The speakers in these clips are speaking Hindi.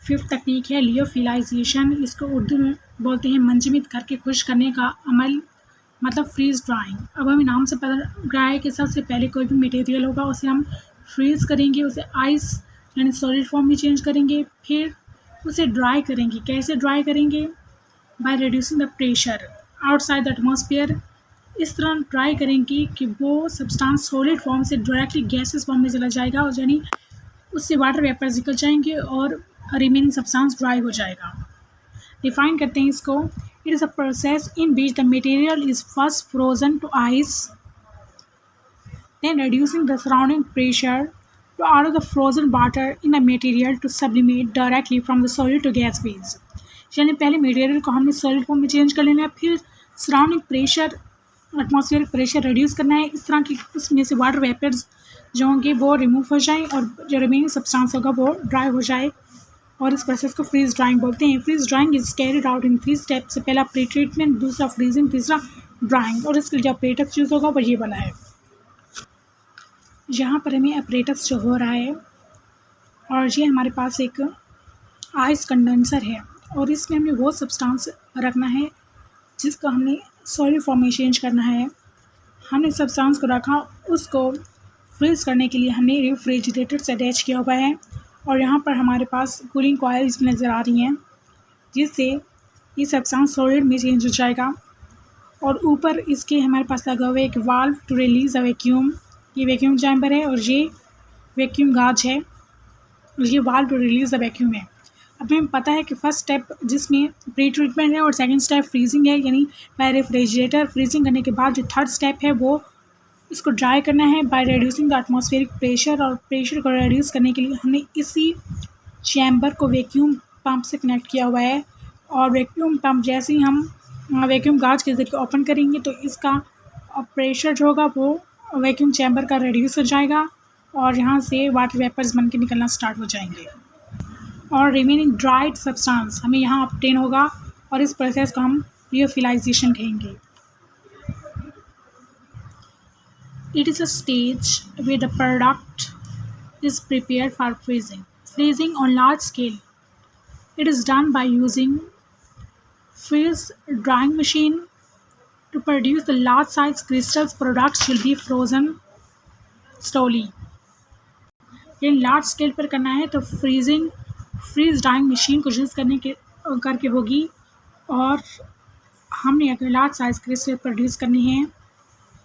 5th तकनीक है लियोफिलाइजेशन। इसको उर्दू में बोलते हैं मंजमिद करके खुश करने का अमल, मतलब फ्रीज़ ड्राइंग। अब हमें नाम से पता रहा है कि सबसे पहले कोई भी मटेरियल होगा उसे हम फ्रीज़ करेंगे, उसे आइस यानी सॉलिड फॉर्म में चेंज करेंगे, फिर उसे ड्राई करेंगे। कैसे ड्राई करेंगे? By reducing the pressure outside the atmosphere. इस तरह ड्राई करेंगे कि वो सब्सटेंस सॉलिड फॉर्म से डायरेक्टली गैसेस फॉर्म में चला जाएगा और यानी उससे वाटर वेपर्स निकल जाएंगे और रिमेनिंग सब्सटेंस ड्राई हो जाएगा। डिफाइन करते हैं इसको। It is a process in which the material is first Frozen two ice, then reducing the surrounding pressure to allow the frozen water in the material to sublimate directly from the solid to gas phase। यानी पहले मटेरियल को हमने सॉलिड फॉर्म में चेंज कर लेना है, फिर surrounding pressure, atmospheric pressure reduce करना है इस तरह की उसमें से वाटर वेपर्स जो होंगे वो रिमूव हो जाएं और जो रिमेनिंग सब्सटेंस होगा वो ड्राई हो जाए, और इस प्रोसेस को फ्रीज ड्राइंग बोलते हैं। Freeze drying is carried out in 3 steps. पहला प्री ट्रीटमेंट, दूसरा फ्रीजिंग, तीसरा ड्राइंग। और इसके लिए जो अपरेटस यूज़ होगा वो ये वाला है। यहाँ पर हमें अपरेटस जो हो रहा है और ये हमारे पास एक आइस कंडेंसर है और इसमें हमें वो सब्सटेंस रखना है जिसको हमने सॉलिड फॉर्म में चेंज करना है। हमने सब्सटेंस को रखा, उसको फ्रीज करने के लिए हमने रेफ्रिजरेटर से अटैच किया हुआ है और यहाँ पर हमारे पास कूलिंग कॉइल इसमें नज़र आ रही हैं जिससे ये सब्सटेंस सॉलिड में चेंज हो जाएगा। और ऊपर इसके हमारे पास लगा हुआ है एक valve to release a vacuum. ये वैक्यूम चैम्बर है और ये वैक्यूम गाज है और ये valve to release the vacuum है। अब हमें पता है कि फर्स्ट स्टेप जिसमें प्री ट्रीटमेंट है और सेकंड स्टेप फ्रीजिंग है, यानी बाय रेफ्रिजरेटर। फ्रीजिंग करने के बाद जो थर्ड स्टेप है वो इसको ड्राई करना है by reducing the atmospheric pressure. और प्रेशर को रिड्यूस करने के लिए हमने इसी चैम्बर को वैक्यूम पंप से कनेक्ट किया हुआ है और वैक्यूम पंप जैसे ही हम वैक्यूम गाज के ज़रिए ओपन करेंगे तो इसका प्रेशर जो होगा वो वैक्यूम चैम्बर का रिड्यूस हो जाएगा और यहाँ से वाटर वेपर्स बन के निकलना स्टार्ट हो जाएंगे और रिमेनिंग ड्राइड सब्सटेंस हमें यहाँ ऑब्टेन होगा और इस प्रोसेस को हम लियोफिलाइजेशन कहेंगे। It is a stage where the product is prepared for freezing. Freezing on large scale. It is done by using freeze drying machine to produce the large size crystals. Products will be frozen slowly. ये लार्ज स्केल पर करना है तो फ्रीज ड्राइंग मशीन को यूज़ करके होगी और हमने अगर लार्ज साइज क्रिस्टल प्रोड्यूस करनी है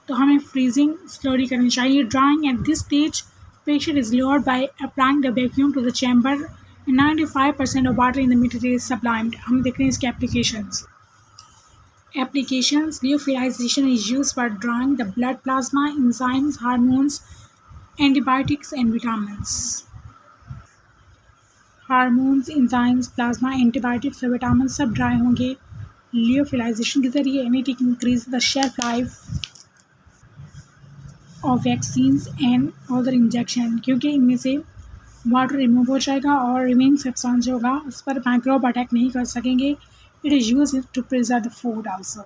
तो हमें फ्रीजिंग स्लोली करनी चाहिए। Drying at this stage pressure is lowered by applying the vacuum to the chamber and 95% of water in the material is sublimed. हम देख रहे हैं इसके applications. Lyophilisation is used for drying the blood plasma, enzymes, hormones, antibiotics and vitamins. Hormones, enzymes, plasma, antibiotics और विटामिन सब ड्राई होंगे लियोफिलाइजेशन के ज़रिए। And it increase the shelf life of vaccines and other injection, क्योंकि इनमें से वाटर रिमूव हो जाएगा और रिमेनिंग सब्सटेंस जो होगा उस पर माइक्रोब अटैक नहीं कर सकेंगे। It is used to preserve the food also.